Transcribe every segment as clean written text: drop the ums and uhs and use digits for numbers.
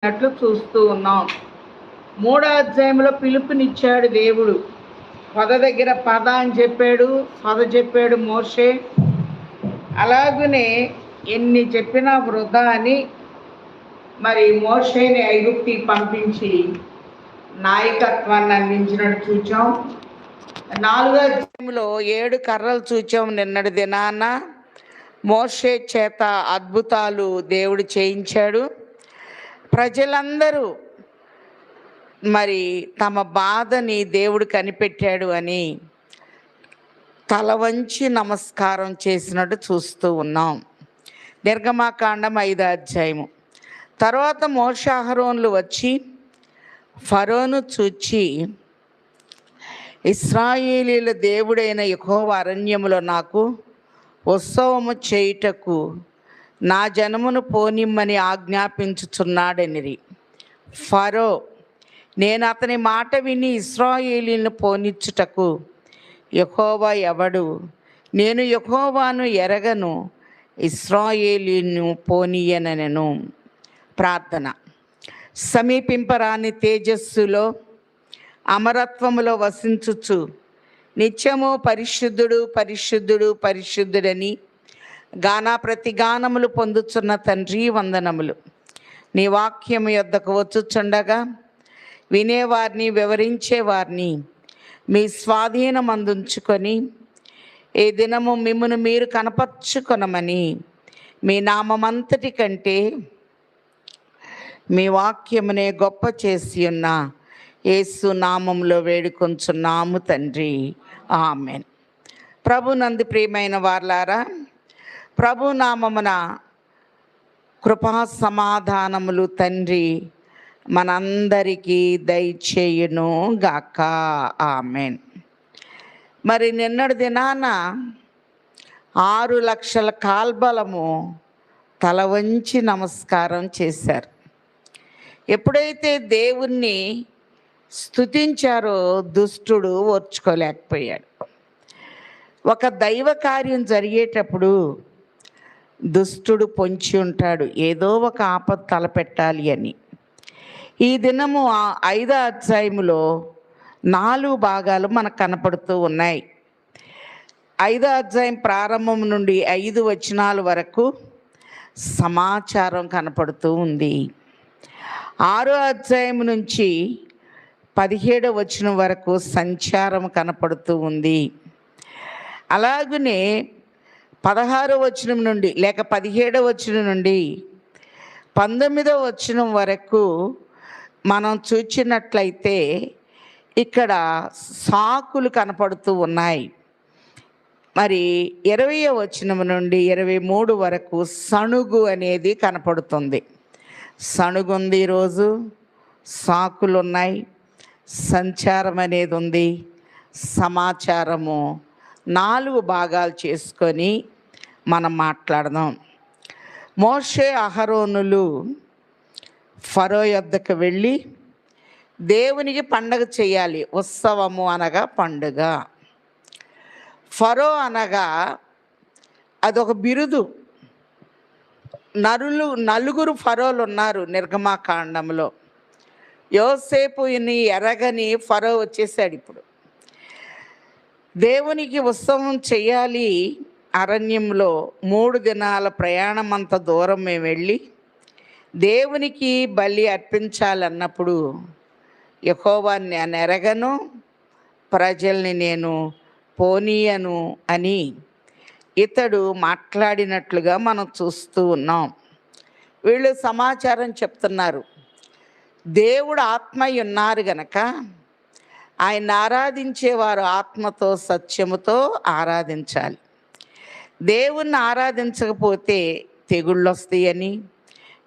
అట్లు చూస్తూ ఉన్నాం. 3వ అధ్యాయంలో పిలుపునిచ్చాడు దేవుడు. పద దగ్గర పద అని చెప్పాడు, పద చెప్పాడు మోషే. అలాగనే ఎన్ని చెప్పినా వృధా అని మరి మోషేని ఐగుప్తికి పంపించి నాయకత్వాన్ని అందించినట్టు చూచాం. 4వ అధ్యాయంలో 7 కర్రలు చూచాం. నిన్నటి దినాన మోషే చేత అద్భుతాలు దేవుడు చేయించాడు. ప్రజలందరూ మరి తమ బాధని దేవుడు కనిపెట్టాడు అని తల వంచి నమస్కారం చేసినట్టు చూస్తూ ఉన్నాం. నిర్గమాకాండం 5వ అధ్యాయము. తర్వాత మోషే అహరోనులు వచ్చి ఫరోను చూచి, ఇశ్రాయేలీల దేవుడైన యెహోవా అరణ్యములో నాకు ఉత్సవము చేయుటకు నా జనమును పోనిమ్మని ఆజ్ఞాపించుచున్నాడనిరి. ఫరో, నేను అతని మాట విని ఇశ్రాయేలీలను పోనిచ్చుటకు యెహోవా ఎవడు? నేను యెహోవాను ఎరగను, ఇశ్రాయేలీను పోనీయనెను. ప్రార్థన. సమీపింపరాని తేజస్సులో అమరత్వములో వసించుచు నిత్యము పరిశుద్ధుడు పరిశుద్ధుడు పరిశుద్ధుడని గానా ప్రతిగానములు పొందుచున్న తండ్రి వందనములు. నీ వాక్యము యొద్దకు వచ్చుచుండగా వినేవారిని వివరించేవారిని మీ స్వాధీనమందుంచుకొని ఈ దినము మిమ్మును మీరు కనపరుచుకొనమని మీ నామమంతటి కంటే మీ వాక్యమునే గొప్ప చేసి ఉన్న యేసు నామములో వేడుకొంచున్నాము తండ్రి, ఆమెన్. ప్రభునందు ప్రియమైన వార్లారా, ప్రభు నామమున కృపా సమాధానములు తండ్రి మనందరికీ దయచేయును గాక, ఆమెన్. మరి నిన్నటి దినాన 6 లక్షల కాల్బలము తల వంచి నమస్కారం చేశారు. ఎప్పుడైతే దేవుణ్ణి స్తుతించారో దుష్టుడు ఓర్చుకోలేకపోయాడు. ఒక దైవ కార్యం జరిగేటప్పుడు దుష్టుడు పొంచి ఉంటాడు, ఏదో ఒక ఆపద తలపెట్టాలి అని. ఈ దినము 5వ అధ్యాయములో 4 భాగాలు మనకు కనపడుతూ ఉన్నాయి. 5వ అధ్యాయం ప్రారంభం నుండి 5 వచనాల వరకు సమాచారం కనపడుతూ ఉంది. 6వ అధ్యాయం నుంచి 17వ వచనం వరకు సంచారం కనపడుతూ ఉంది. అలాగనే 16వ వచనం నుండి లేక 17వ వచనం నుండి 19వ వచనం వరకు మనం చూచినట్లయితే ఇక్కడ సాకులు కనపడుతూ ఉన్నాయి. మరి 20వ వచనం నుండి 23 వరకు సణుగు అనేది కనపడుతుంది. సణుగుంది, ఈరోజు సాకులు ఉన్నాయి, సంచారం అనేది ఉంది. సమాచారము 4 భాగాలు చేసుకొని మనం మాట్లాడదాం. మోషే అహరోనులు ఫరో యొద్దకు వెళ్ళి దేవునికి పండగ చేయాలి. ఉత్సవము అనగా పండుగ. ఫరో అనగా అదొక బిరుదు. నలుగురు ఫరోలు ఉన్నారు నిర్గమాకాండంలో. యోసేపుని ఎరగని ఫరో వచ్చేసాడు. ఇప్పుడు దేవునికి ఉత్సవం చేయాలి. అరణ్యంలో 3 దినాల ప్రయాణం అంత దూరం మేము వెళ్ళి దేవునికి బలి అర్పించాలన్నప్పుడు యెహోవాని నేను ఎరగను, ప్రజల్ని నేను పోనీయను అని ఇతడు మాట్లాడినట్లుగా మనం చూస్తూ ఉన్నాం. వీళ్ళు సమాచారం చెప్తున్నారు. దేవుడు ఆత్మయ్య ఉన్నారు గనక ఆయన ఆరాధించేవారు ఆత్మతో సత్యముతో ఆరాధించాలి. దేవుణ్ణి ఆరాధించకపోతే తెగుళ్ళు వస్తాయని,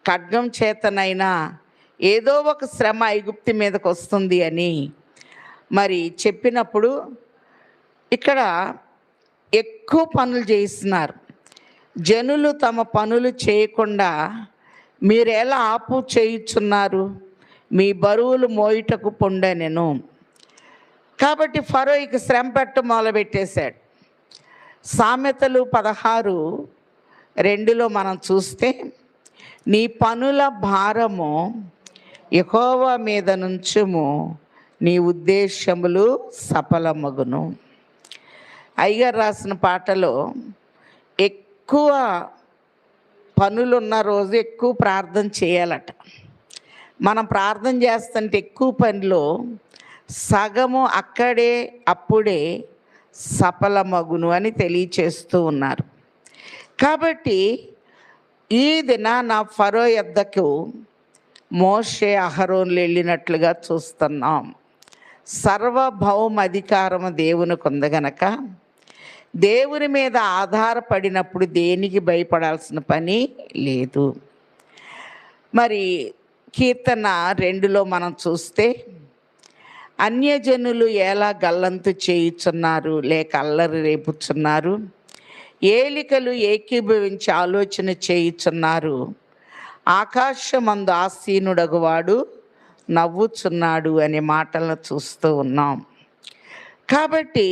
ఖడ్గం చేతనైనా ఏదో ఒక శ్రమ ఐగుప్తి మీదకి వస్తుంది అని మరి చెప్పినప్పుడు ఇక్కడ ఎక్కువ పనులు చేయిస్తున్నారు. జనులు తమ పనులు చేయకుండా మీరెలా ఆపు చేయుచున్నారు, మీ బరువులు మోయుటకు పొండెనెను. కాబట్టి ఫరో ఇక శ్రమ పెట్ట మొదలుపెట్టేశాడు. సామెతలు 16:2 మనం చూస్తే నీ పనుల భారము యెహోవా మీద నుంచుము, నీ ఉద్దేశములు సఫలమగును. అయ్యగారు రాసిన పాటలో ఎక్కువ పనులున్న రోజు ఎక్కువ ప్రార్థన చేయాలట. మనం ప్రార్థన చేస్తుంటే ఎక్కువ పనిలో సగము అక్కడే అప్పుడే సఫలమగును అని తెలియచేస్తూ ఉన్నారు. కాబట్టి ఈ దినాన ఫరో యొద్దకు మోషే అహరోన్లు వెళ్ళినట్లుగా చూస్తున్నాం. సర్వభౌమ అధికారము దేవునికి ఉంది గనక దేవుని మీద ఆధారపడినప్పుడు దేనికి భయపడాల్సిన పని లేదు. మరి కీర్తన 2లో మనం చూస్తే, అన్యజనులు ఎలా గల్లంతు చేయుచున్నారు, లేక అల్లరి రేపుచున్నారు, ఏలికలు ఏకీభవించి ఆలోచన చేయుచున్నారు, ఆకాశమందు ఆసీనుడగువాడు నవ్వుచున్నాడు అనే మాటలను చూస్తూ ఉన్నాం. కాబట్టి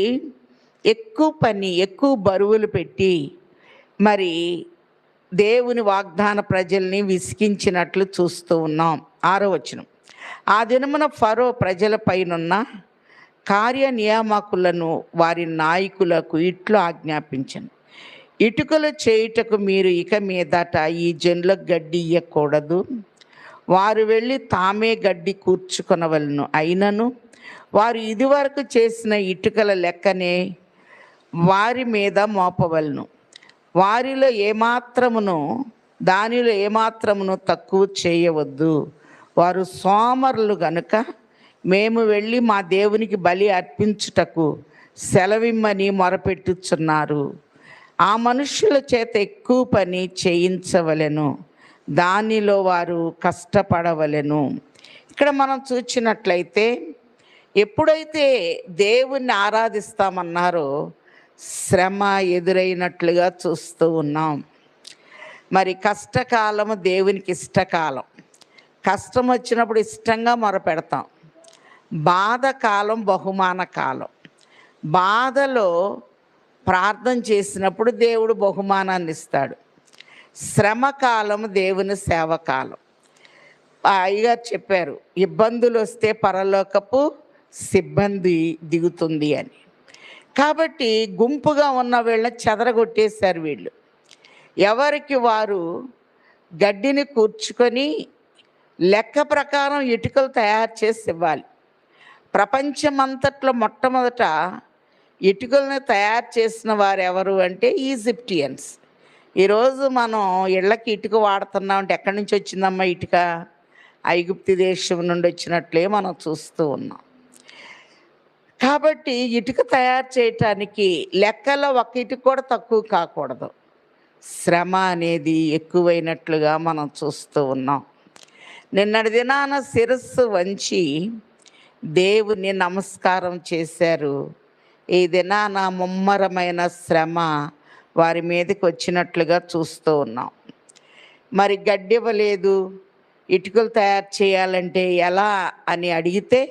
ఎక్కువ పని, ఎక్కువ బరువులు పెట్టి మరి దేవుని వాగ్దాన ప్రజల్ని విసిగించినట్లు చూస్తూ ఉన్నాం. 6వ వచనం, ఆ దినమున ఫరో ప్రజల పైనున్న కార్యనియామకులను వారి నాయకులకు ఇట్లు ఆజ్ఞాపించను, ఇటుకలు చేయుటకు మీరు ఇక మీదట ఈ జనులకు గడ్డి ఇయ్యకూడదు. వారు వెళ్ళి తామే గడ్డి కూర్చుకొనవలను. అయినను వారు ఇదివరకు చేసిన ఇటుకల లెక్కనే వారి మీద మోపవలను. వారిలో దానిలో ఏమాత్రమును తక్కువ చేయవద్దు. వారు సోమరులు గనుక మేము వెళ్ళి మా దేవునికి బలి అర్పించుటకు సెలవిమ్మని మొరపెట్టుచున్నారు. ఆ మనుష్యుల చేత ఎక్కువ పని చేయించవలెను, దానిలో వారు కష్టపడవలెను. ఇక్కడ మనం చూసినట్లయితే ఎప్పుడైతే దేవుణ్ణి ఆరాధిస్తామన్నారో శ్రమ ఎదురైనట్లుగా చూస్తూ ఉన్నాం. మరి కష్టకాలము దేవునికి ఇష్టకాలం. కష్టం వచ్చినప్పుడు ఇష్టంగా మొరపెడతాం. బాధకాలం బహుమాన కాలం. బాధలో ప్రార్థన చేసినప్పుడు దేవుడు బహుమానాన్ని ఇస్తాడు. శ్రమకాలం దేవుని సేవకాలం. అయ్యగారు చెప్పారు, ఇబ్బందులు వస్తే పరలోకపు సిబ్బంది దిగుతుంది అని. కాబట్టి గుంపుగా ఉన్న వీళ్ళని చెదరగొట్టేశారు. వీళ్ళు ఎవరికి వారు గడ్డిని కూర్చుకొని లెక్క ప్రకారం ఇటుకలు తయారు చేసి ఇవ్వాలి. ప్రపంచమంతట్లో మొట్టమొదట ఇటుకలను తయారు చేసిన వారు ఎవరు అంటే ఈజిప్టియన్స్. ఈరోజు మనం ఇళ్ళకి ఇటుక వాడుతున్నామంటే ఎక్కడి నుంచి వచ్చిందమ్మా ఇటుక? ఐగుప్తు దేశం నుండి వచ్చినట్లే మనం చూస్తూ ఉన్నాం. కాబట్టి ఇటుక తయారు చేయటానికి లెక్కలో ఒక ఇటుక కూడా తక్కువ కాకూడదు. శ్రమ అనేది ఎక్కువైనట్లుగా మనం చూస్తూ ఉన్నాం. నిన్నటి దినాన శిరస్సు వంచి దేవుని నమస్కారం చేశారు. ఈ దినాన ముమ్మరమైన శ్రమ వారి మీదకి వచ్చినట్లుగా చూస్తూ ఉన్నాం. మరి గడ్డి ఇవ్వలేదు, ఇటుకలు తయారు చేయాలంటే ఎలా అని అడిగితే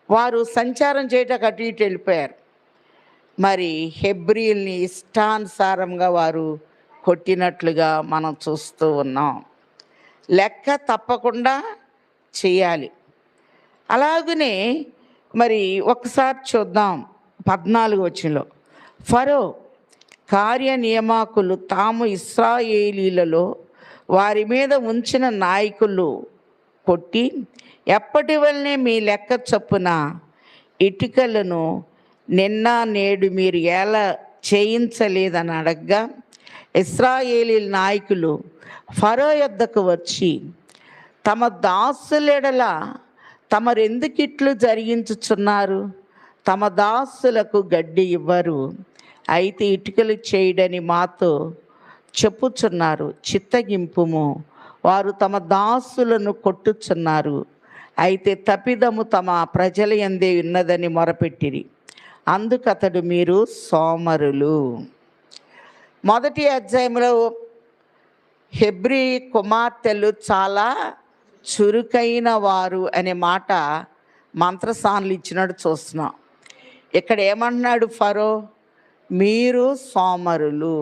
వారు సంచారం చేయటకు అటు ఇటు వెళ్ళిపోయారు. మరి హెబ్రీల్ని ఇష్టానుసారంగా వారు కొట్టినట్లుగా మనం చూస్తూ ఉన్నాం. లెక్క తప్పకుండా చేయాలి. అలాగనే మరి ఒకసారి చూద్దాం 14వ వచనంలో, ఫరో కార్యనియామకులు తాము ఇశ్రాయేలీలలో వారి మీద ఉంచిన నాయకులు కొట్టి ఎప్పటి వల్లనే మీ లెక్క చొప్పున ఇటుకలను నిన్న నేడు మీరు ఎలా చేయించలేదని అడగగా, ఇశ్రాయేలీ నాయకులు ఫరో యొద్దకు వచ్చి తమ దాసులెడల తమరెందుకిట్లు జరిగించుచున్నారు? తమ దాసులకు గడ్డి ఇవ్వరు, అయితే ఇటుకలు చేయడని మాతో చెప్పుచున్నారు. చిత్తగింపుము, వారు తమ దాసులను కొట్టుచున్నారు. అయితే తప్పిదము తమ ప్రజల యందే ఉన్నదని మొరపెట్టిరి. అందుకతడు మీరు సోమరులు. మొదటి అధ్యాయంలో హెబ్రీ కుమార్తెలు చాలా చురుకైన వారు అనే మాట మంత్రసానులు ఇచ్చినట్టు చూస్తున్నాం. ఇక్కడ ఏమంటున్నాడు ఫరో? మీరు సోమరులు.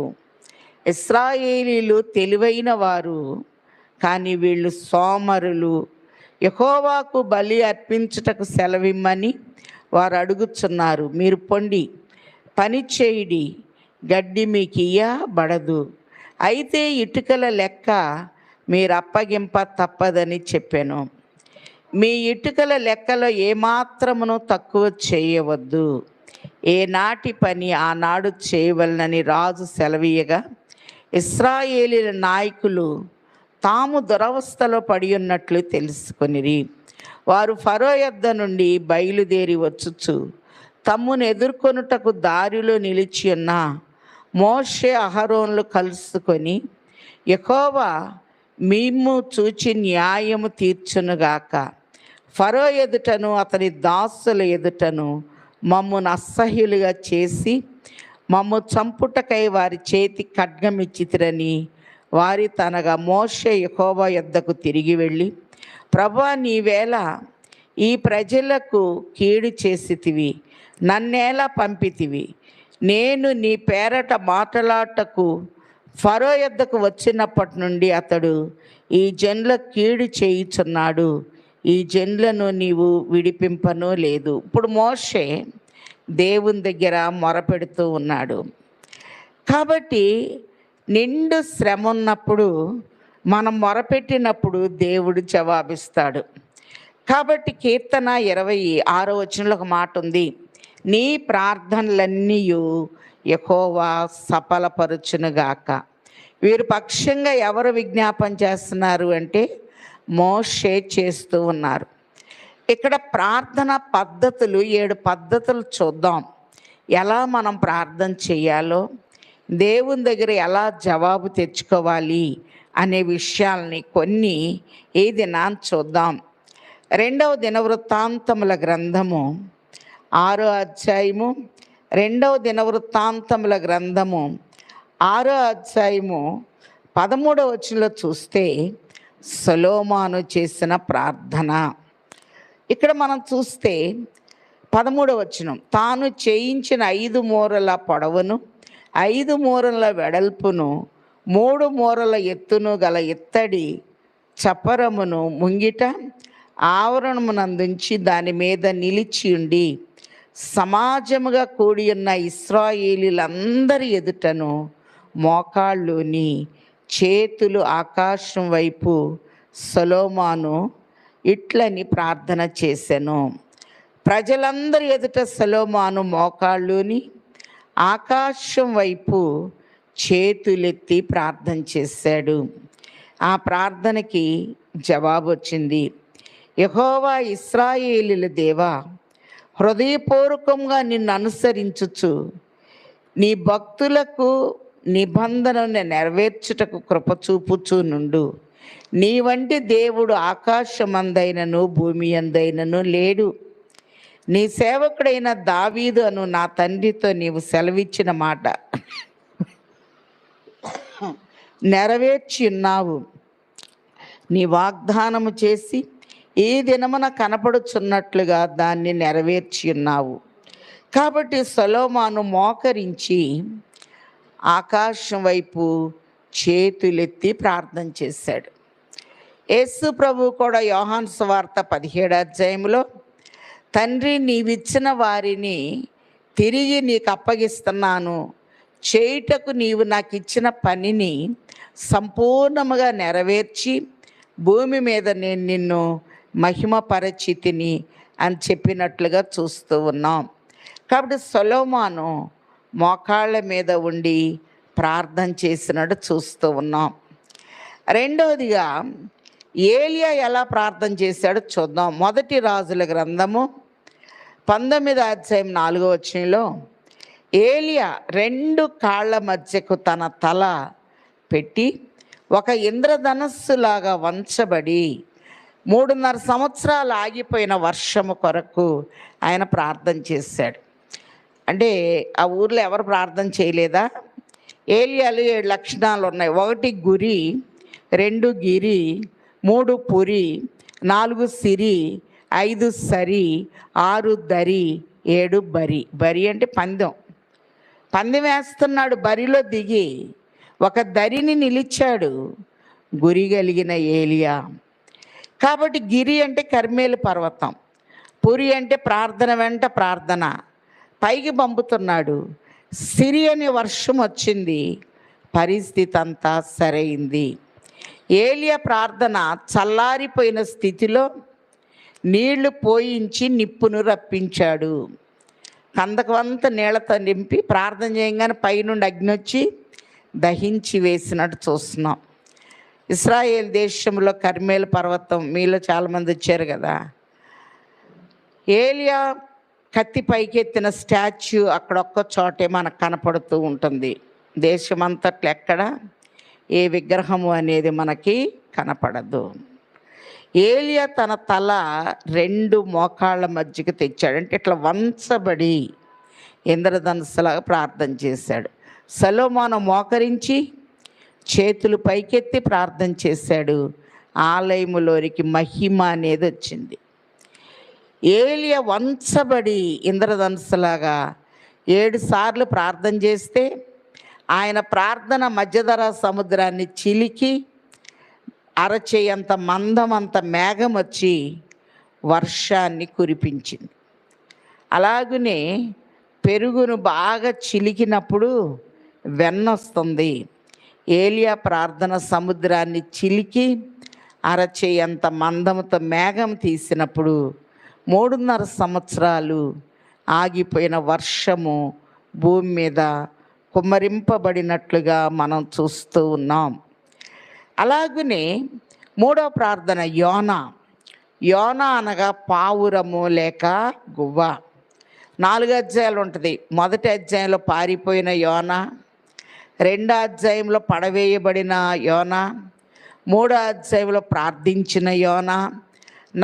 ఇశ్రాయేలీలు తెలివైన వారు, కానీ వీళ్ళు సోమరులు, యెహోవాకు బలి అర్పించుటకు సెలవిమ్మని వారు అడుగుచున్నారు. మీరు పొండి, పని చేయుడి, గడ్డి మీకు ఇయ్యబడదు. అయితే ఇటుకల లెక్క మీరు అప్పగింప తప్పదని చెప్పాను. మీ ఇటుకల లెక్కలో ఏమాత్రమును తక్కువ చేయవద్దు. ఏనాటి పని ఆనాడు చేయవలనని రాజు సెలవీయగా, ఇశ్రాయేలీల నాయకులు తాము దురవస్థలో పడి ఉన్నట్లు తెలుసుకొనిరి. వారు ఫరో యొద్ద నుండి బయలుదేరి వచ్చుచు తమ్మును ఎదుర్కొనుటకు దారిలో నిలిచి ఉన్న మోషే అహరోన్లు కలుసుకొని, యెహోవా మేము చూచి న్యాయము తీర్చునుగాక. ఫరో ఎదుటను అతని దాసుల ఎదుటను మమ్మును అసహ్యులుగా చేసి మమ్ము చంపుటకై వారి చేతి ఖడ్గమిచ్చితిరని వారి తనగా మోషే యెహోవా యొద్దకు తిరిగి వెళ్ళి, ప్రభువా, నీవేళ ఈ ప్రజలకు కీడు చేసితివి, నన్నేలా పంపితివి? నేను నీ పేరట మాటలాటకు ఫరో యొద్దకు వచ్చినప్పటి నుండి అతడు ఈ జనుల కీడు చేయుచున్నాడు. ఈ జనులను నీవు విడిపింపను లేదు. ఇప్పుడు మోషే దేవుని దగ్గర మొరపెడుతూ ఉన్నాడు. కాబట్టి నిండు శ్రమ ఉన్నప్పుడు మనం మొరపెట్టినప్పుడు దేవుడు జవాబిస్తాడు. కాబట్టి కీర్తన 26వ వచనంలో ఒక మాట ఉంది, నీ ప్రార్థనలన్నీ యెహోవా సఫలపరచునుగాక. వీరు పక్షంగా ఎవరు విజ్ఞాపన చేస్తున్నారు అంటే మోషే చేస్తూ ఉన్నారు. ఇక్కడ ప్రార్థన పద్ధతులు 7 పద్ధతులు చూద్దాం. ఎలా మనం ప్రార్థన చేయాలో, దేవుని దగ్గర ఎలా జవాబు తెచ్చుకోవాలి అనే విషయాల్ని కొన్ని ఈ దినాన్ని చూద్దాం. 2వ దినవృత్తాంతముల గ్రంథము 6వ అధ్యాయము, 2వ దినవృత్తాంతముల గ్రంథము 6వ అధ్యాయము 13వ వచనంలో చూస్తే సొలొమోను చేసిన ప్రార్థన. ఇక్కడ మనం చూస్తే 13వ వచనం, తాను చేయించిన 5 మూరల పొడవును 5 మూరల వెడల్పును 3 మూరల ఎత్తును గల ఇత్తడి చప్పరమును ముంగిట ఆవరణమునందుంచి దాని మీద నిలిచి ఉండి సమాజముగా కూడి ఉన్న ఇశ్రాయేలీలందరి ఎదుటను మోకాళ్ళుని చేతులు ఆకాశం వైపు సొలొమోను ఇట్లని ప్రార్థన చేసెను. ప్రజలందరి ఎదుట సొలొమోను మోకాళ్ళుని ఆకాశం వైపు చేతులెత్తి ప్రార్థన చేశాడు. ఆ ప్రార్థనకి జవాబు వచ్చింది. యెహోవా ఇశ్రాయేలీల దేవా, హృదయపూర్వకంగా నిన్ను అనుసరించుచు నీ భక్తులకు నిబంధనను నెరవేర్చుటకు కృపచూపుచు నుండు. నీ వంటి దేవుడు ఆకాశమందైనను భూమి అందైనను లేడు. నీ సేవకుడైన దావీదు అను నా తండ్రితో నీవు సెలవిచ్చిన మాట నెరవేర్చి ఉన్నావు. నీ వాగ్దానము చేసి ఈ దినమున కనపడుచున్నట్లుగా దాన్ని నెరవేర్చి ఉన్నావు. కాబట్టి సొలొమోను మోకరించి ఆకాశం వైపు చేతులెత్తి ప్రార్థన చేశాడు. యేసు ప్రభు కూడా యోహాను సువార్త 17వ అధ్యాయంలో, తండ్రి నీవిచ్చిన వారిని తిరిగి నీకు అప్పగిస్తున్నాను, చేయుటకు నీవు నాకు ఇచ్చిన పనిని సంపూర్ణముగా నెరవేర్చి భూమి మీద నేను నిన్ను మహిమపరచితిని అని చెప్పినట్లుగా చూస్తూ ఉన్నాం. కాబట్టి సొలొమోను మోకాళ్ళ మీద ఉండి ప్రార్థన చేసినట్టు చూస్తూ ఉన్నాం. రెండవదిగా ఏలియా ఎలా ప్రార్థన చేశాడో చూద్దాం. 1 రాజుల గ్రంథము 19వ అధ్యాయం 4వ వచనంలో, ఏలియా 2 కాళ్ళ మధ్యకు తన తల పెట్టి ఒక ఇంద్రధనస్సులాగా వంచబడి 3.5 సంవత్సరాలు ఆగిపోయిన వర్షము కొరకు ఆయన ప్రార్థన చేశాడు. అంటే ఆ ఊర్లో ఎవరు ప్రార్థన చేయలేదా? ఏలియాలు 7 లక్షణాలు ఉన్నాయి. 1 గురి, 2 గిరి, 3 పురి, 4 సిరి, 5 సరి, 6 దరి, 7 బరి. బరి అంటే పందెం. పందెం వేస్తున్నాడు. బరిలో దిగి ఒక దరిని నిలిచాడు గురి కలిగిన ఏలియా. కాబట్టి గిరి అంటే కర్మేలు పర్వతం, పురి అంటే ప్రార్థన వెంట ప్రార్థన. పైకి పంపుతున్నాడు. సిరి అనే వర్షం వచ్చింది, పరిస్థితి అంతా సరైంది. ఏలియా ప్రార్థన చల్లారిపోయిన స్థితిలో నీళ్లు పోయించి నిప్పును రప్పించాడు. కందకమంతా నీళ్లతో నింపి ప్రార్థన చేయగానే పైనుండి అగ్ని వచ్చి దహించి వేసినట్టు చూస్తున్నాం. ఇశ్రాయేల్ దేశంలో కర్మేలు పర్వతం, మీలో చాలామంది వచ్చారు కదా. ఏలియా కత్తి పైకెత్తిన స్టాచ్యూ అక్కడొక్క చోటే మనకు కనపడుతూ ఉంటుంది. దేశమంతట్లో ఎక్కడ ఏ విగ్రహము అనేది మనకి కనపడదు. ఏలియా తన తల 2 మోకాళ్ళ మధ్యకి తెచ్చాడు, అంటే ఇట్లా వంచబడి ఇంద్రధనుస్సులాగా ప్రార్థన చేశాడు. సొలొమోను మోకరించి చేతులు పైకెత్తి ప్రార్థన చేశాడు. ఆలయములోనికి మహిమ అనేది వచ్చింది. ఏలియా వంచబడి ఇంద్రధనుస్సులాగా 7 సార్లు ప్రార్థన చేస్తే ఆయన ప్రార్థన మధ్యధరా సముద్రాన్ని చిలికి అరచేయంత మందమంత మేఘం వచ్చి వర్షాన్ని కురిపించింది. అలాగనే పెరుగును బాగా చిలికినప్పుడు వెన్నొస్తుంది. ఏలియా ప్రార్థన సముద్రాన్ని చిలికి అరచేయంత మందముతో మేఘం తీసినప్పుడు 3.5 సంవత్సరాలు ఆగిపోయిన వర్షము భూమి మీద కుమ్మరింపబడినట్లుగా మనం చూస్తూ ఉన్నాం. అలాగనే 3వ ప్రార్థన యోనా. యోనా అనగా పావురము లేక గువ్వ. 4 అధ్యాయాలు ఉంటుంది. మొదటి అధ్యాయంలో పారిపోయిన యోనా, 2వ అధ్యాయంలో పడవేయబడిన యోనా, 3వ అధ్యాయంలో ప్రార్థించిన యోనా,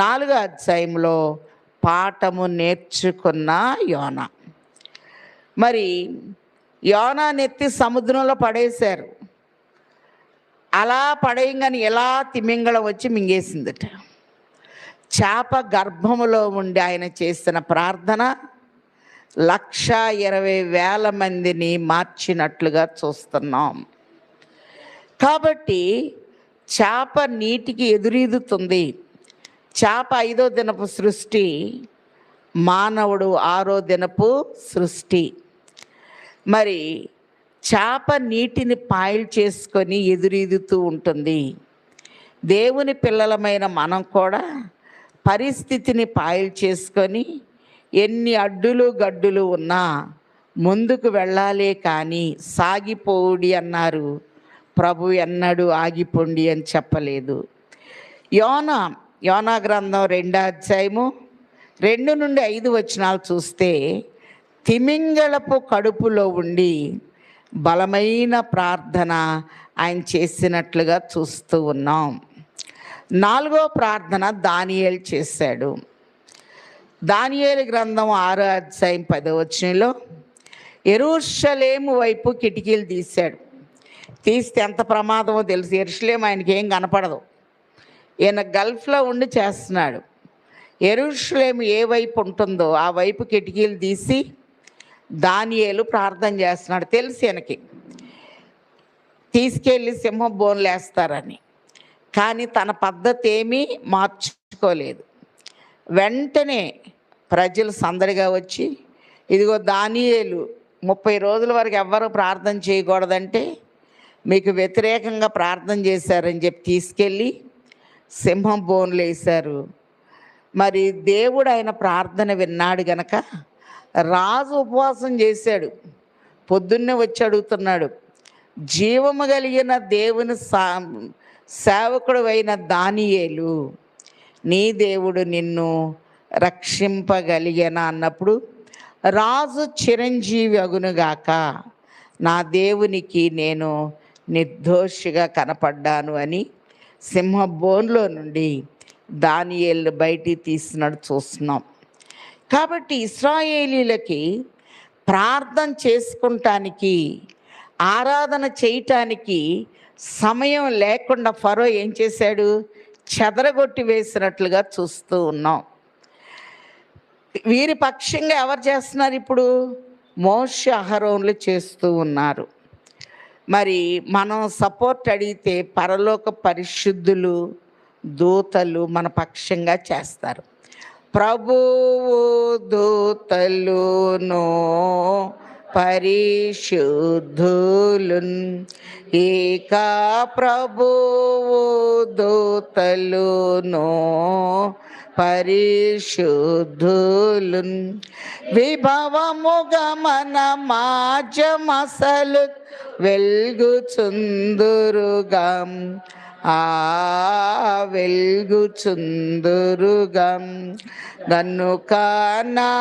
4వ అధ్యాయంలో పాఠము నేర్చుకున్న యోనా. మరి యోనానెత్తి సముద్రంలో పడేశారు. అలా పడేయంగానే ఎలా తిమింగళం వచ్చి మింగేసిందట. చేప గర్భములో ఉండి ఆయన చేసిన ప్రార్థన 1,20,000 మందిని మార్చినట్లుగా చూస్తున్నాం. కాబట్టి చేప నీటికి ఎదురీదుతుంది. చేప 5వ దినపు సృష్టి, మానవుడు 6వ దినపు సృష్టి. మరి చేప నీటిని పాయలు చేసుకొని ఎదురీదుతూ ఉంటుంది. దేవుని పిల్లలమైన మనం కూడా పరిస్థితిని పాయలు చేసుకొని ఎన్ని అడ్డులు గడ్డులు ఉన్నా ముందుకు వెళ్ళాలే కానీ సాగిపోడి అన్నారు. ప్రభు ఎన్నడూ ఆగిపోండి అని చెప్పలేదు. యోనా గ్రంథం 2వ అధ్యాయము 2 నుండి 5 వచనాలు చూస్తే తిమింగళపు కడుపులో ఉండి బలమైన ప్రార్థన ఆయన చేసినట్లుగా చూస్తూ ఉన్నాం. 4వ ప్రార్థన దానియేలు చేశాడు. దానియేలు గ్రంథం 6వ అధ్యాయం 10వ వచనంలో యెరూషలేము వైపు కిటికీలు తీశాడు. తీస్తే ఎంత ప్రమాదమో తెలుసు. యెరూషలేము ఆయనకి ఏం కనపడదు. ఈయన గల్ఫ్లో ఉండి చేస్తున్నాడు. యెరూషలేము ఏ వైపు ఉంటుందో ఆ వైపు కిటికీలు తీసి దానియేలు ప్రార్థన చేస్తున్నాడు. తెలుసు ఈయనకి తీసుకెళ్ళి సింహం బోన్లు వేస్తారని. కానీ తన పద్ధతి ఏమీ మార్చుకోలేదు. వెంటనే ప్రజలు సందడిగా వచ్చి, ఇదిగో దానియేలు 30 రోజుల వరకు ఎవ్వరూ ప్రార్థన చేయకూడదంటే మీకు వ్యతిరేకంగా ప్రార్థన చేశారని చెప్పి తీసుకెళ్ళి సింహం బోన్లు వేశారు. మరి దేవుడు ఆయన ప్రార్థన విన్నాడు గనక రాజు ఉపవాసం చేశాడు. పొద్దున్నే వచ్చి అడుగుతున్నాడు, జీవము కలిగిన దేవుని సేవకుడు అయిన దానియేలు, నీ దేవుడు నిన్ను రక్షింపగలిగేనా అన్నప్పుడు రాజు చిరంజీవి అగునుగాక, నా దేవునికి నేను నిర్దోషిగా కనపడ్డాను అని సింహ బోన్లో నుండి దానియేలును బయటికి తీసినట్టు చూస్తున్నాం. కాబట్టి ఇశ్రాయేలీలకి ప్రార్థన చేసుకుంటానికి, ఆరాధన చేయటానికి సమయం లేకుండా ఫరో ఏం చేశాడు? చెదరగొట్టి వేసినట్లుగా చూస్తూ ఉన్నాం. వీరి పక్షంగా ఎవరు చేస్తున్నారు? ఇప్పుడు మోషే అహరోన్లు చేస్తూ ఉన్నారు. మరి మనం సపోర్ట్ అడిగితే పరలోక పరిశుద్ధులు దూతలు మన పక్షంగా చేస్తారు. ప్రభువు దూతలును పరిశుద్ధులున్ ఏక ప్రభువు దూతలును పరిశుద్ధులున్ విభవముగా మన మాజమసలు వెల్గుచుందురుగా వెల్గుచుందురుగా గనుక నా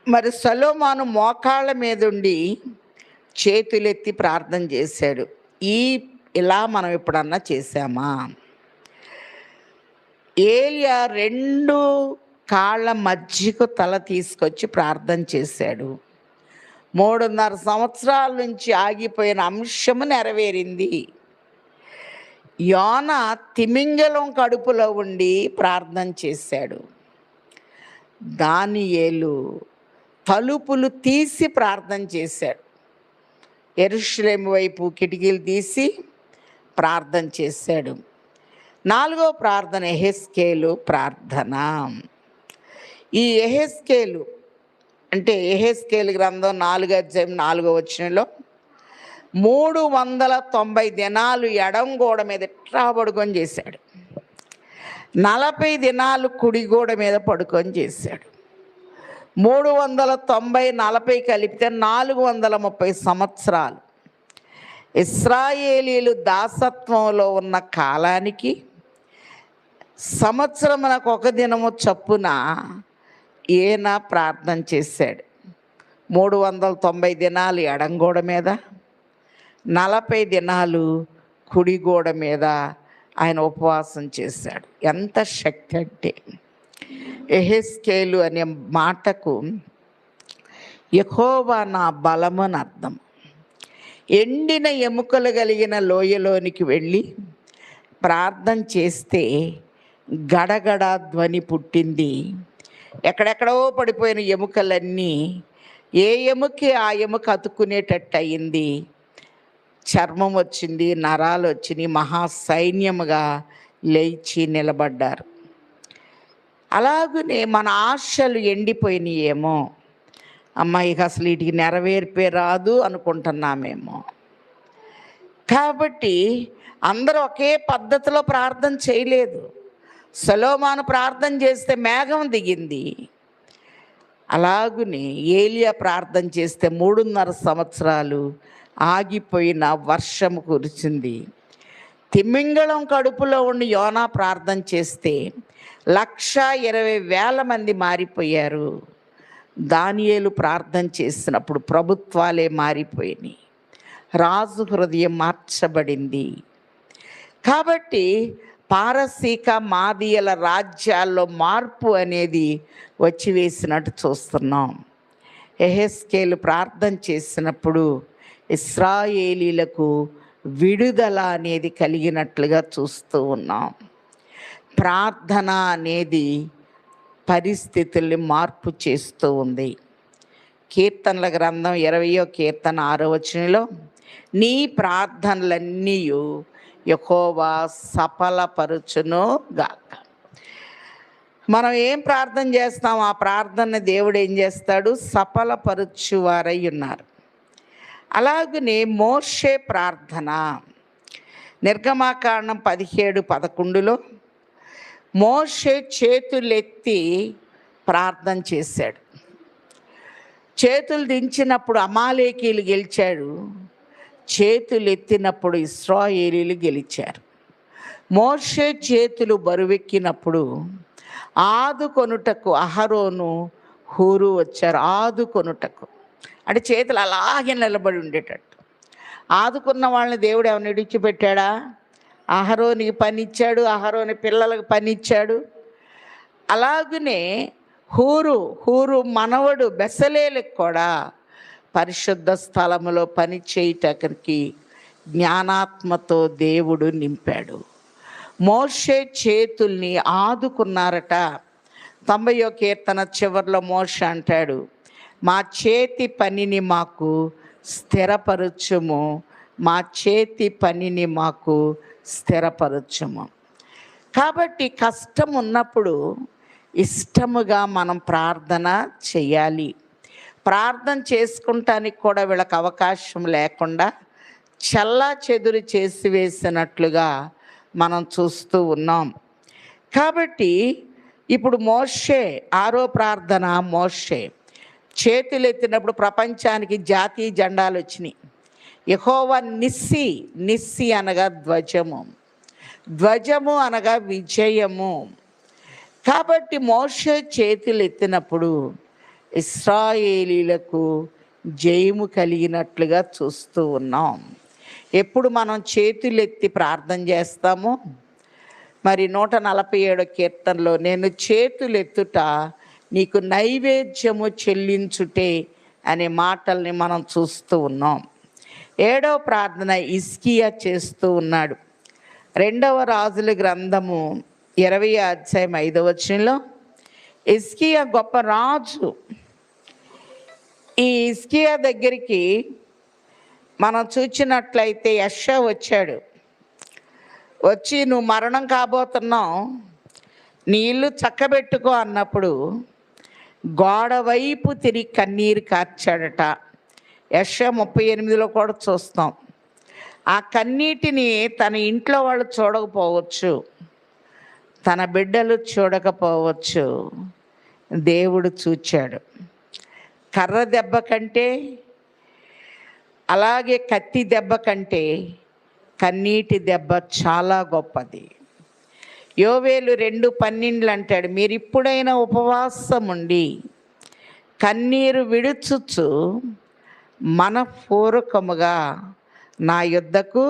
మరి సొలొమోను మోకాళ్ళ మీదుండి చేతులెత్తి ప్రార్థన చేశాడు. ఇలా మనం ఎప్పుడన్నా చేశామా? ఏలియా 2 కాళ్ళ మధ్యకు తల తీసుకొచ్చి ప్రార్థన చేశాడు. 3.5 సంవత్సరాల నుంచి ఆగిపోయిన అంశము నెరవేరింది. యోనా తిమింగలం కడుపులో ఉండి ప్రార్థన చేశాడు. దానియేలు తలుపులు తీసి ప్రార్థన చేశాడు. యెరూషలేము వైపు కిటికీలు తీసి ప్రార్థన చేశాడు. 4వ ప్రార్థన యెహెజ్కేలు ప్రార్థన. ఈ యెహెజ్కేలు అంటే యెహెజ్కేలు గ్రంథం 4వ అధ్యాయం 4వ వచనంలో 390 దినాలు ఎడం గోడ మీద ఇట్లా పడుకొని చేశాడు. 40 దినాలు కుడి గోడ మీద పడుకొని చేశాడు. 390 40 కలిపితే 430 సంవత్సరాలు. ఇశ్రాయేలీలు దాసత్వంలో ఉన్న కాలానికి సంవత్సరమునకు 1 దినము చొప్పున ఈయన ప్రార్థన చేశాడు. 390 దినాలు ఎడంగోడ మీద, 40 దినాలు కుడి గోడ మీద ఆయన ఉపవాసం చేశాడు. ఎంత శక్తి అంటే! యెహెజ్కేలు అనే మాటకు యెహోవా నా బలము అని అర్థం. ఎండిన ఎముకలు కలిగిన లోయలోనికి వెళ్ళి ప్రార్థన చేస్తే గడగడ ధ్వని పుట్టింది. ఎక్కడెక్కడో పడిపోయిన ఎముకలన్నీ ఏ ఎముకి ఆ ఎముక అతుక్కునేటట్టు అయింది. చర్మం వచ్చింది, నరాలు వచ్చినాయి, మహాసైన్యముగా లేచి నిలబడ్డారు. అలాగనే మన ఆశలు ఎండిపోయినాయేమో, అమ్మాయికి అసలు వీటికి నెరవేర్పే రాదు అనుకుంటున్నామేమో. కాబట్టి అందరూ ఒకే పద్ధతిలో ప్రార్థన చేయలేదు. సొలొమోను ప్రార్థన చేస్తే మేఘం దిగింది. అలాగునే ఏలియా ప్రార్థన చేస్తే 3.5 సంవత్సరాలు ఆగిపోయిన వర్షము కురిసింది. తిమింగళం కడుపులో ఉండి యోనా ప్రార్థన చేస్తే 120,000 మంది మారిపోయారు. దానియేలు ప్రార్థన చేసినప్పుడు ప్రభుత్వాలే మారిపోయినాయి, రాజు హృదయం మార్చబడింది. కాబట్టి పారసీక మాదీయుల రాజ్యాల్లో మార్పు అనేది వచ్చివేసినట్టు చూస్తున్నాం. యెహెజ్కేలు ప్రార్థన చేసినప్పుడు ఇశ్రాయేలీలకు విడుదల అనేది కలిగినట్లుగా చూస్తూ ఉన్నాం. ప్రార్థన అనేది పరిస్థితుల్ని మార్పు చేస్తూ ఉంది. కీర్తనల గ్రంథం 20వ కీర్తన 6వ వచనంలో నీ ప్రార్థనలన్నీ యెహోవా సఫలపరచును గాక. మనం ఏం ప్రార్థన చేస్తాం, ఆ ప్రార్థన దేవుడు ఏం చేస్తాడు? సఫలపరచువారై ఉన్నారు. అలాగనే మోషే ప్రార్థన నిర్గమాకాండం 17:11లో మోషే చేతులెత్తి ప్రార్థన చేశాడు. చేతులు దించినప్పుడు అమాలేకీలు గెలిచాడు, చేతులు ఎత్తినప్పుడు ఇశ్రాయేలీలు గెలిచారు. మోషే చేతులు బరువెక్కినప్పుడు ఆదుకొనుటకు అహరోను హూరు వచ్చారు. ఆదుకొనుటకు అంటే చేతులు అలాగే నిలబడి ఉండేటట్టు. ఆదుకున్న వాళ్ళని దేవుడు ఏమైనా విడిచిపెట్టాడా? అహరోనికి పని ఇచ్చాడు, అహరోని పిల్లలకు పని ఇచ్చాడు. అలాగనే హూరు మనవడు బెసలేలకు కూడా పరిశుద్ధ స్థలములో పని చేయటానికి జ్ఞానాత్మతో దేవుడు నింపాడు. మోషే చేతుల్ని ఆదుకున్నారట. 90వ కీర్తన చివరిలో మోషే అంటాడు, మా చేతి పనిని మాకు స్థిరపరచుము, మా చేతి పనిని మాకు స్థిరపరచుము. కాబట్టి కష్టం ఉన్నప్పుడు ఇష్టముగా మనం ప్రార్థన చేయాలి. ప్రార్థన చేసుకుంటానికి కూడా వీళ్ళకి అవకాశం లేకుండా చల్లా చెదురు చేసి వేసినట్లుగా మనం చూస్తూ ఉన్నాం. కాబట్టి ఇప్పుడు మోషే, ఆరో ప్రార్థన మోషే చేతులు ఎత్తినప్పుడు ప్రపంచానికి జాతీయ జెండాలు వచ్చినాయి. యెహోవా నిస్సి, నిస్సి అనగా ధ్వజము, ధ్వజము అనగా విజయము. కాబట్టి మోషే చేతులు ఎత్తినప్పుడు ఇశ్రాయేలీలకు జయము కలిగినట్లుగా చూస్తూ ఉన్నాం. ఎప్పుడు మనం చేతులెత్తి ప్రార్థన చేస్తామో, మరి 147 కీర్తనలో నేను చేతులెత్తుట నీకు నైవేద్యము చెల్లించుటే అనే మాటల్ని మనం చూస్తూ ఉన్నాం. 7వ ప్రార్థన హిజ్కియా చేస్తూ ఉన్నాడు. 2వ రాజుల గ్రంథము 20వ అధ్యాయం 5వ వచనంలో హిజ్కియా గొప్ప రాజు. ఈ హిజ్కియా దగ్గరికి మనం చూచినట్లయితే యెషయా వచ్చాడు. వచ్చి నువ్వు మరణం కాబోతున్నావు, నీ ఇల్లు చక్కబెట్టుకో అన్నప్పుడు గోడ వైపు తిరిగి కన్నీరు కార్చాడట. యెషయా 38లో కూడా చూస్తాం. ఆ కన్నీటిని తన ఇంట్లో వాళ్ళు చూడకపోవచ్చు, తన బిడ్డలు చూడకపోవచ్చు, దేవుడు చూచాడు. కర్ర దెబ్బ కంటే, అలాగే కత్తి దెబ్బ కంటే కన్నీటి దెబ్బ చాలా గొప్పది. యోవేలు 2:12 అంటాడు, మీరు ఇప్పుడైనా ఉపవాసం ఉండి కన్నీరు విడుచుచు మనపూర్వకముగా నా యొద్దకు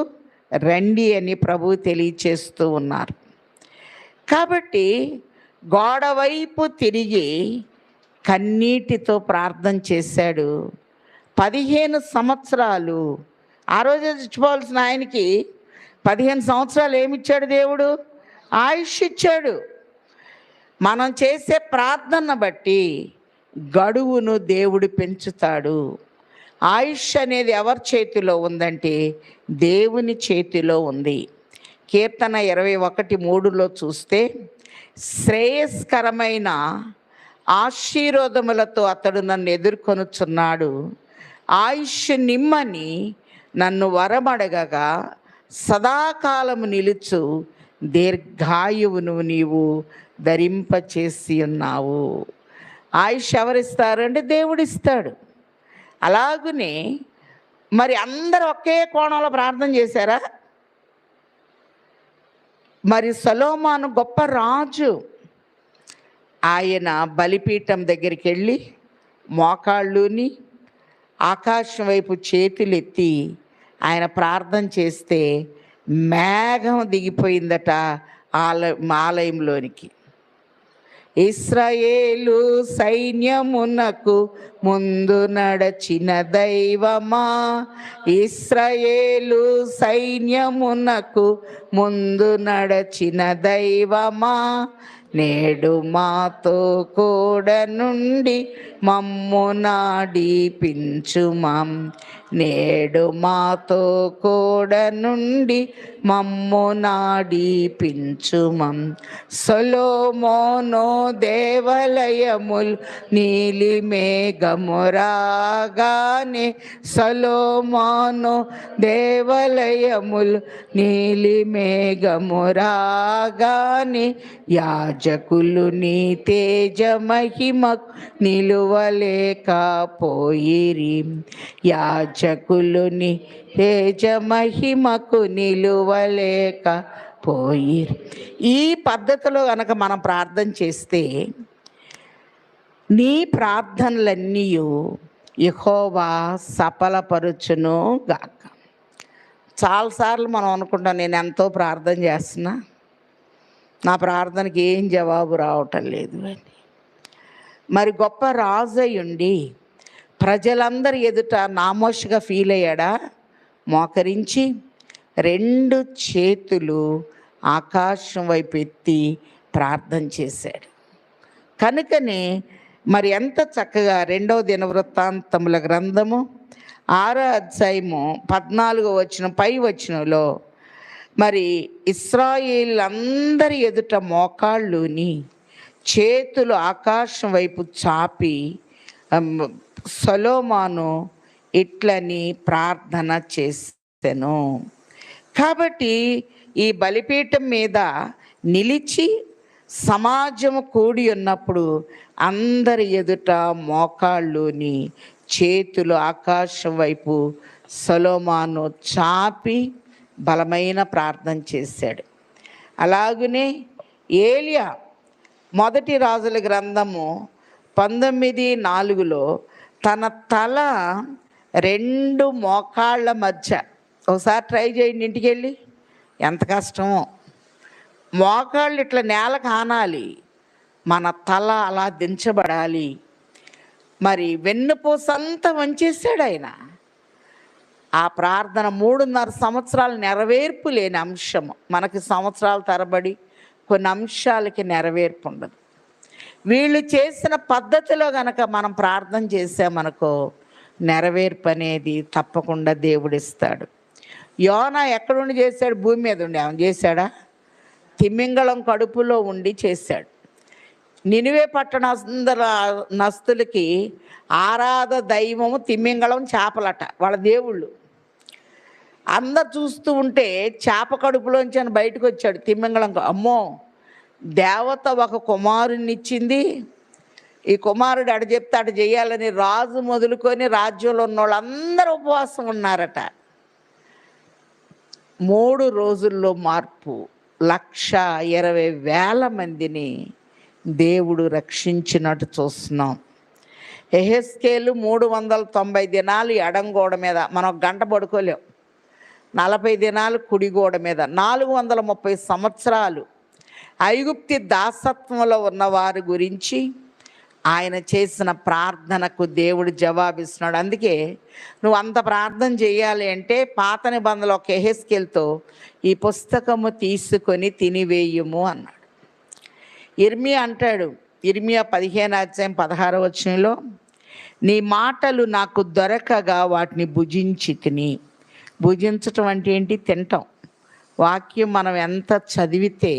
రండి అని ప్రభువు తెలియచేస్తూ ఉన్నారు. కాబట్టి గోడ వైపు తిరిగి కన్నీటితో ప్రార్థన చేశాడు. 15 సంవత్సరాలు ఆ రోజే చచ్చిపోవాల్సిన ఆయనకి 15 సంవత్సరాలు ఏమిచ్చాడు దేవుడు? ఆయుష్ ఇచ్చాడు. మనం చేసే ప్రార్థన బట్టి గడువును దేవుడు పెంచుతాడు. ఆయుష్ అనేది ఎవరి చేతిలో ఉందంటే దేవుని చేతిలో ఉంది. కీర్తన 21:3లో చూస్తే శ్రేయస్కరమైన ఆశీర్వాదములతో అతడు నన్ను ఎదుర్కొనుచున్నాడు, ఆయుష్ నిమ్మని నన్ను వరమడగగా సదాకాలము నిలుచు దీర్ఘాయువును నీవు ధరింపచేసి ఉన్నావు. ఆయుష్ ఎవరిస్తారంటే దేవుడిస్తాడు. అలాగనే మరి అందరూ ఒకే కోణంలో ప్రార్థన చేశారా? మరి సొలొమోను గొప్ప రాజు. ఆయన బలిపీఠం దగ్గరికి వెళ్ళి మోకాళ్ళుని ఆకాశం వైపు చేతులెత్తి ఆయన ప్రార్థన చేస్తే మేఘం దిగిపోయిందట ఆలయంలోనికి. ఇశ్రాయేలు సైన్యమునకు ముందు నడచిన దైవమా, ఇశ్రాయేలు సైన్యమునకు ముందు నడచిన దైవమా, నేడు మాతో కూడా నుండి మమ్ము నడిపించుమా, నేడు మాతో కూడా నుండి మమ్ము నడిపించుమా. సొలొమోను దేవాలయములు నీలి మేఘమురాగానే, సొలొమోను దేవాలయములు నీలి మేఘమురాగానే, యాజకులు నీ తేజ మహిమకు నిలువలేకపోయిరి, యాజకులు నీ తేజ మహిమకు నిలువలేకపోయిరి. ఈ పద్ధతిలో కనుక మనం ప్రార్థన చేస్తే నీ ప్రార్థనలన్నీ యెహోవా సఫలపరచును గాక. చాలాసార్లు మనం అనుకుంటాం, నేను ఎంతో ప్రార్థన చేస్తున్నా, నా ప్రార్థనకి ఏం జవాబు రావటం లేదు అని. మరి గొప్ప రాజయ్యుండి ప్రజలందరి ఎదుట నామోషిగా ఫీల్ అయ్యాడా? మోకరించి 2 చేతులు ఆకాశం వైపు ఎత్తి ప్రార్థన చేశాడు. కనుకనే మరి ఎంత చక్కగా 2వ దినవృత్తాంతముల గ్రంథము 6వ అధ్యాయము 14 పై వచనంలో మరి ఇశ్రాయేలీయులందరి ఎదుట మోకాళ్ళుని చేతులు ఆకాశం వైపు చాపి సొలొమోను ఇట్లని ప్రార్థన చేసెను. కాబట్టి ఈ బలిపీఠం మీద నిలిచి సమాజము కూడి ఉన్నప్పుడు అందరి ఎదుట మోకాళ్ళుని చేతులు ఆకాశం వైపు సొలొమోను చాపి బలమైన ప్రార్థన చేశాడు. అలాగనే ఏలియా మొదటి రాజుల గ్రంథము 19:4 తన తల 2 మోకాళ్ళ మధ్య, ఒకసారి ట్రై చేయండి ఇంటికి వెళ్ళి, ఎంత కష్టమో. మోకాళ్ళు ఇట్లా నేలకు ఆనాలి, మన తల అలా దించబడాలి. మరి వెన్నుపూసంతా వంచేశాడు ఆయన. ఆ ప్రార్థన 3.5 సంవత్సరాలు నెరవేర్పు లేని అంశము. మనకి సంవత్సరాల తరబడి కొన్ని అంశాలకి నెరవేర్పు ఉండదు. వీళ్ళు చేసిన పద్ధతిలో గనక మనం ప్రార్థన చేసామనుకో నెరవేర్పు అనేది తప్పకుండా దేవుడిస్తాడు. యోనా ఎక్కడుండి చేశాడు? భూమి మీద ఉండి ఏమైనా చేశాడా? తిమింగళం కడుపులో ఉండి చేశాడు. నినివే పట్టణ నస్తులకి ఆరాధ దైవము తిమింగళం, చేపలట వాళ్ళ దేవుళ్ళు. అందరు చూస్తూ ఉంటే చేప కడుపులోంచి అని బయటకు వచ్చాడు తిమింగళం. అమ్మో, దేవత ఒక కుమారుని ఇచ్చింది, ఈ కుమారుడు అటు చెప్తే అటు చేయాలని రాజు మొదలుకొని రాజ్యంలో ఉన్న వాళ్ళందరూ ఉపవాసం ఉన్నారట. 3 రోజుల్లో మార్పు. 1,20,000 మందిని దేవుడు రక్షించినట్టు చూస్తున్నాం. యెహెజ్కేలు 390 దినాలు ఎడంగోడ మీద, మనం 1 గంట పడుకోలేం. 40 దినాలు కుడిగోడ మీద, 430 సంవత్సరాలు ఐగుప్తి దాసత్వంలో ఉన్నవారి గురించి ఆయన చేసిన ప్రార్థనకు దేవుడు జవాబిస్తున్నాడు. అందుకే నువ్వు అంత ప్రార్థన చేయాలి అంటే పాత నిబంధనలో ఒక యెహెజ్కేలుతో ఈ పుస్తకము తీసుకొని తినివేయుము అన్నాడు. ఇర్మియా అంటాడు, ఇర్మియా 15:16 నీ మాటలు నాకు దొరకగా వాటిని భుజించి తిని. భుజించటం అంటే ఏంటి? తింటాం. వాక్యం మనం ఎంత చదివితే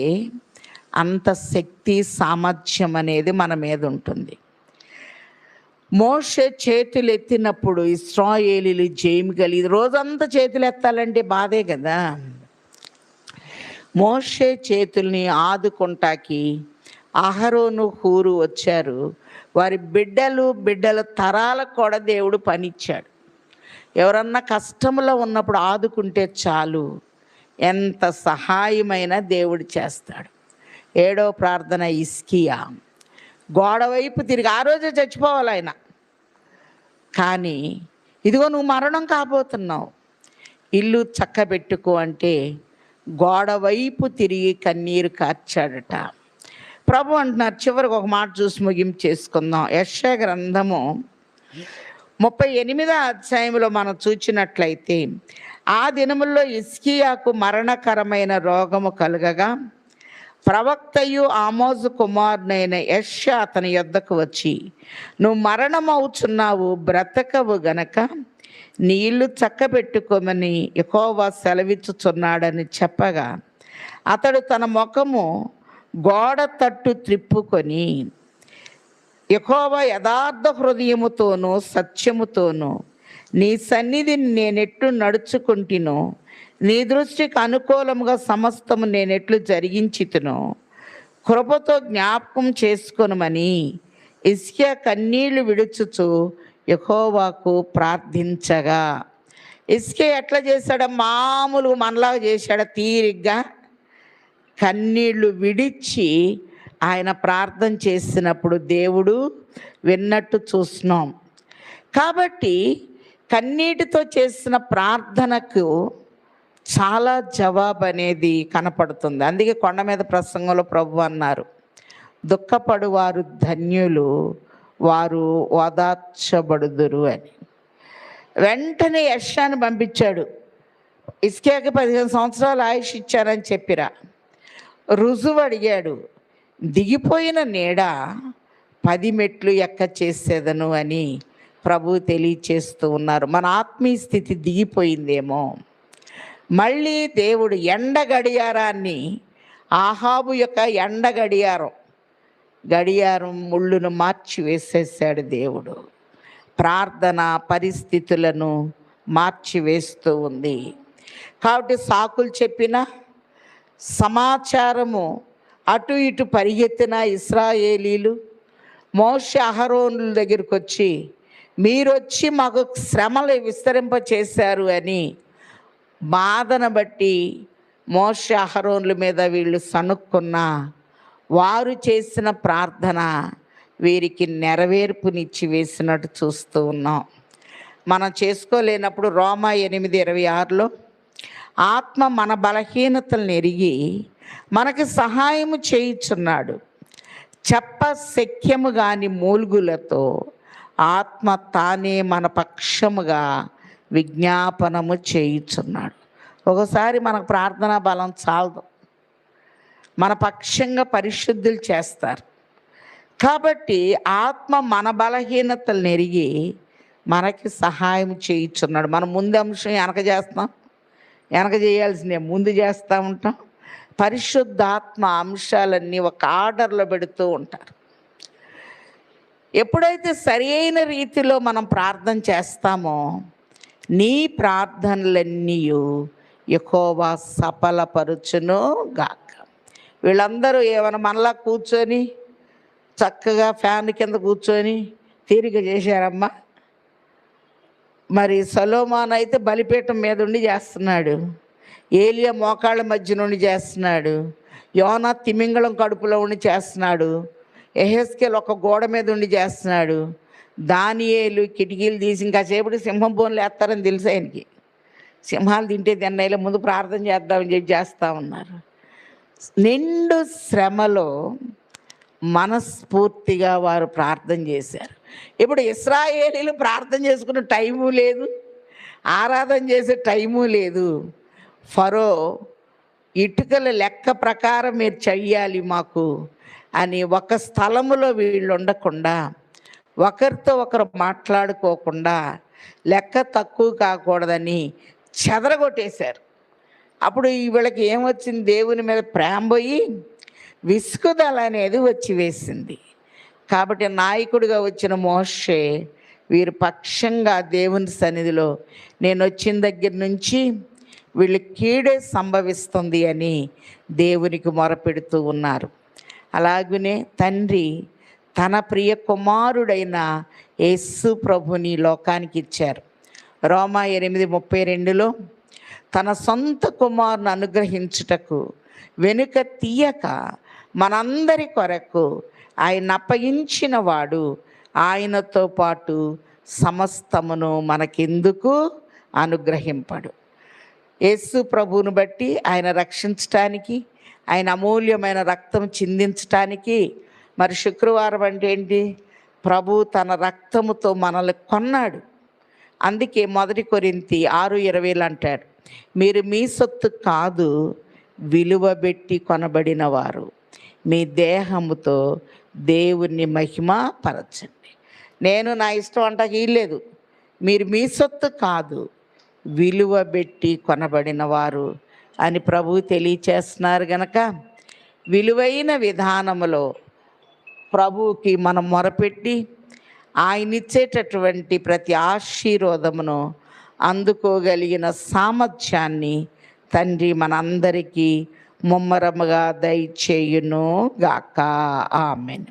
అంత శక్తి సామర్థ్యం అనేది మన మీద ఉంటుంది. మోషే చేతులు ఎత్తినప్పుడు ఇశ్రాయేలీయులు జయము కలిగి, రోజంతా చేతులు ఎత్తాలంటే బాధే కదా. మోషే చేతుల్ని ఆదుకుంటాకి అహరోను హూరు వచ్చారు. వారి బిడ్డల తరాలకు కూడా దేవుడు పనిచ్చాడు. ఎవరన్నా కష్టంలో ఉన్నప్పుడు ఆదుకుంటే చాలు, ఎంత సహాయమైనా దేవుడు చేస్తాడు. 7వ ప్రార్థన హిజ్కియా. గోడ వైపు తిరిగి, ఆ రోజే చచ్చిపోవాలి ఆయన, కానీ ఇదిగో నువ్వు మరణం కాబోతున్నావు, ఇల్లు చక్కబెట్టుకో అంటే గోడ వైపు తిరిగి కన్నీరు కార్చాడట. ప్రభు అంటున్నారు, చివరికి ఒక మాట చూసి ముగింపు చేసుకుందాం. యెషయా గ్రంథము 38వ అధ్యాయంలో మనం చూచినట్లయితే, ఆ దినముల్లో హిజ్కియాకు మరణకరమైన రోగము కలుగగా ప్రవక్తయు ఆమోజు కుమారునైన యెషయా అతని యొద్దకు వచ్చి, నువ్వు మరణమవుచున్నావు, బ్రతకవు గనక నీ ఇల్లు చక్కబెట్టుకోమని యెహోవా సెలవిచ్చుచున్నాడని చెప్పగా, అతడు తన ముఖము గోడ తట్టు త్రిప్పుకొని, యెహోవా యథార్థ హృదయముతోనూ సత్యముతోనూ నీ సన్నిధిని నేనెట్లు నడుచుకుంటునో, నీ దృష్టికి అనుకూలముగా సమస్తము నేనెట్లు జరిగించితునో కృపతో జ్ఞాపకం చేసుకొనమని హిజ్కియా కన్నీళ్లు విడుచుచు యెహోవాకు ప్రార్థించగా. హిజ్కియా ఎట్లా చేశాడు? మామూలుగా మనలాగా చేశాడు. తీరిగ్గా కన్నీళ్లు విడిచి ఆయన ప్రార్థన చేసినప్పుడు దేవుడు విన్నట్టు చూస్తున్నాం. కాబట్టి కన్నీటితో చేసిన ప్రార్థనకు చాలా జవాబు అనేది కనపడుతుంది. అందుకే కొండ మీద ప్రసంగంలో ప్రభు అన్నారు, దుఃఖపడువారు ధన్యులు, వారు ఓదార్చబడుదురు అని. వెంటనే యెషయాను పంపించాడు. హిజ్కియాకి 15 సంవత్సరాలు ఆయుష్ ఇచ్చారని చెప్పిరా, రుజువు అడిగాడు. దిగిపోయిన నీడ 10 మెట్లు ఎక్క చేసేదను అని ప్రభు తెలియచేస్తూ ఉన్నారు. మన ఆత్మీయ స్థితి దిగిపోయిందేమో. మళ్ళీ దేవుడు ఎండ గడియారాన్ని, ఆహాబు యొక్క ఎండ గడియారం ముళ్ళును మార్చి వేసేసాడు దేవుడు. ప్రార్థన పరిస్థితులను మార్చివేస్తూ ఉంది. కాబట్టి సాకులు చెప్పిన, సమాచారము అటు ఇటు పరిగెత్తిన ఇశ్రాయేలీలు మోషే అహరోనుల దగ్గరికి వచ్చి, మీరొచ్చి మాకు శ్రమలు విస్తరింపచేశారు అని బాధను బట్టి మోషే అహరోనుల మీద వీళ్ళు సనుక్కున్నా, వారు చేసిన ప్రార్థన వీరికి నెరవేర్పునిచ్చి వేసినట్టు చూస్తూ ఉన్నాం. మనం చేసుకోలేనప్పుడు రోమా 8:26లో ఆత్మ మన బలహీనతలను ఎరిగి మనకి సహాయము చేయుచున్నాడు, చెప్ప శక్యము కాని మూల్గులతో ఆత్మ తానే మన పక్షముగా విజ్ఞాపనము చేయుచున్నాడు. ఒకసారి మనకు ప్రార్థనా బలం చాలదు, మన పక్షంగా పరిశుద్ధులు చేస్తారు. కాబట్టి ఆత్మ మన బలహీనతలను ఎరిగి మనకి సహాయం చేయుచున్నాడు. మనం ముందు అంశం వెనక చేయాల్సిందే ముందు చేస్తూ ఉంటాం. పరిశుద్ధాత్మ అంశాలన్నీ ఒక ఆర్డర్లో పెడుతూ ఉంటారు. ఎప్పుడైతే సరి అయిన రీతిలో మనం ప్రార్థన చేస్తామో నీ ప్రార్థనలన్నీ యెహోవా సఫలపరుచును గాక. వీళ్ళందరూ ఏమైనా మనలా కూర్చొని చక్కగా ఫ్యాన్ కింద కూర్చొని తీరిక చేశారమ్మా? మరి సొలొమోను అయితే బలిపీఠం మీద ఉండి చేస్తున్నాడు, ఏలియా మోకాళ్ళ మధ్య నుండి చేస్తున్నాడు, యోనా తిమింగళం కడుపులో ఉండి చేస్తున్నాడు, యెహెజ్కేలు ఒక గోడ మీద ఉండి చేస్తున్నాడు, దానియేలు కిటికీలు తీసి ఇంకా సేపటి సింహం బోన్లు వేస్తారని తెలుసు ఆయనకి. సింహాలు తింటే తిన్నైలో ముందు ప్రార్థన చేద్దామని చెప్పి చేస్తూ ఉన్నారు. నిండు శ్రమలో మనస్ఫూర్తిగా వారు ప్రార్థన చేశారు. ఇప్పుడు ఇశ్రాయేలీలు ప్రార్థన చేసుకునే టైము లేదు, ఆరాధన చేసే టైము లేదు. ఫరో ఇటుకల లెక్క ప్రకారం మీరు చెయ్యాలి మాకు అని ఒక స్థలములో వీళ్ళు ఉండకుండా, ఒకరితో ఒకరు మాట్లాడుకోకుండా, లెక్క తక్కువ కాకూడదని చెదరగొట్టేశారు. అప్పుడు వీళ్ళకి ఏమొచ్చింది? దేవుని మీద ప్రేమ పోయి విసుగుదల అనేది వచ్చి వేసింది. కాబట్టి నాయకుడిగా వచ్చిన మోషే వీరి పక్షంగా దేవుని సన్నిధిలో నేను వచ్చిన దగ్గర నుంచి వీళ్ళ కీడే సంభవిస్తుంది అని దేవునికి మొరపెడుతూ ఉన్నారు. అలాగనే తండ్రి తన ప్రియ కుమారుడైన యేసు ప్రభుని లోకానికి ఇచ్చారు. రోమా 8:32లో తన సొంత కుమారుని అనుగ్రహించుటకు వెనుక తీయక మనందరి కొరకు ఆయన అప్పగించిన వాడు ఆయనతో పాటు సమస్తమును మనకెందుకు అనుగ్రహింపడు. యేసు ప్రభువును బట్టి ఆయన రక్షించటానికి, ఆయన అమూల్యమైన రక్తం చిందించటానికి. మరి శుక్రవారం అంటే ఏంటి? ప్రభు తన రక్తముతో మనల్ని కొన్నాడు. అందుకే 1 కొరింథీ 6:20 అంటాడు, మీరు మీ సొత్తు కాదు, విలువ పెట్టి కొనబడిన వారు, మీ దేహముతో దేవుణ్ణి మహిమ పరచండి. నేను నా ఇష్టం అంటాకి లేదు, మీరు మీ సొత్తు కాదు, విలువ పెట్టి కొనబడిన వారు అని ప్రభు తెలియచేస్తున్నారు. గనక విలువైన విధానములో ప్రభువుకి మనం మొరపెట్టి ఆయన ఇచ్చేటటువంటి ప్రతి ఆశీర్వాదమును అందుకోగలిగిన సామర్థ్యాన్ని తండ్రి మనందరికీ ముమ్మరముగా దయచేయును గాక. ఆమెన్.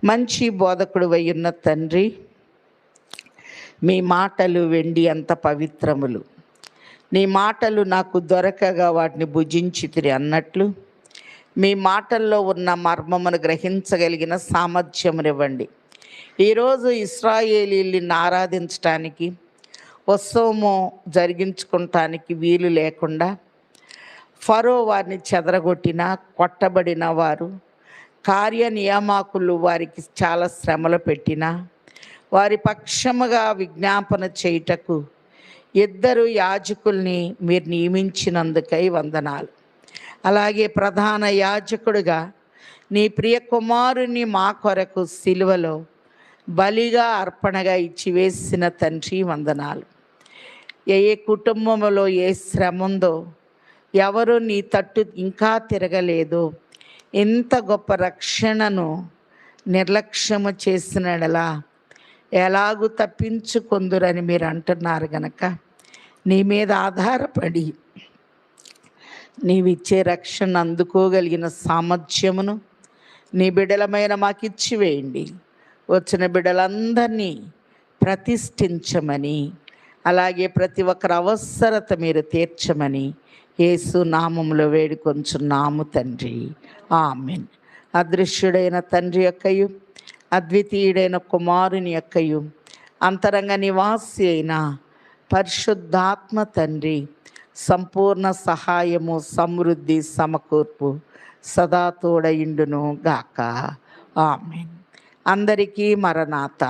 మంచి బోధకుడు అయ్యున్న తండ్రి, మీ మాటలు వెండి అంత పవిత్రములు, నీ మాటలు నాకు దొరకగా వాటిని భుజించితిరి అన్నట్లు మీ మాటల్లో ఉన్న మర్మమును గ్రహించగలిగిన సామర్థ్యమునివ్వండి. ఈరోజు ఇశ్రాయేలీయుల్ని ఆరాధించటానికి, ఉత్సవము జరిగించుకోవటానికి వీలు లేకుండా ఫరో వారిని చెదరగొట్టిన, కొట్టబడిన వారు, కార్యనియామకులు వారికి చాలా శ్రమలు పెట్టిన వారి పక్షముగా విజ్ఞాపన చేయుటకు 2 యాజకుల్ని మీరు నియమించినందుకై వందనాలు. అలాగే ప్రధాన యాజకుడిగా నీ ప్రియ కుమారుని మా కొరకు సిలువలో బలిగా అర్పణగా ఇచ్చి వేసిన తండ్రి వందనాలు. ఏ ఏ కుటుంబంలో ఏ శ్రమ ఉందో, ఎవరు నీ తట్టు ఇంకా తిరగలేదు, ఎంత గొప్ప రక్షణను నిర్లక్ష్యము చేసినలా ఎలాగూ తప్పించుకొందురని మీరు అంటున్నారు గనక నీ మీద ఆధారపడి నీవిచ్చే రక్షణ అందుకోగలిగిన సామర్థ్యమును నీ బిడ్డలమైన మాకు ఇచ్చి వేయండి. వచ్చిన బిడ్డలందరినీ ప్రతిష్ఠించమని, అలాగే ప్రతి ఒక్కరి అవసరత మీరు తీర్చమని యేసు నామములో వేడుకొంచున్నాము తండ్రి, ఆమేన్. అదృశ్యుడైన తండ్రి యొక్కయు అద్వితీయుడైన కుమారుని యొక్కయు అంతరంగ నివాసి అయిన పరిశుద్ధాత్మ తండ్రి సంపూర్ణ సహాయము, సమృద్ధి, సమకూర్పు సదా తోడయిండును గాక, ఆమేన్. అందరికీ మరణాత.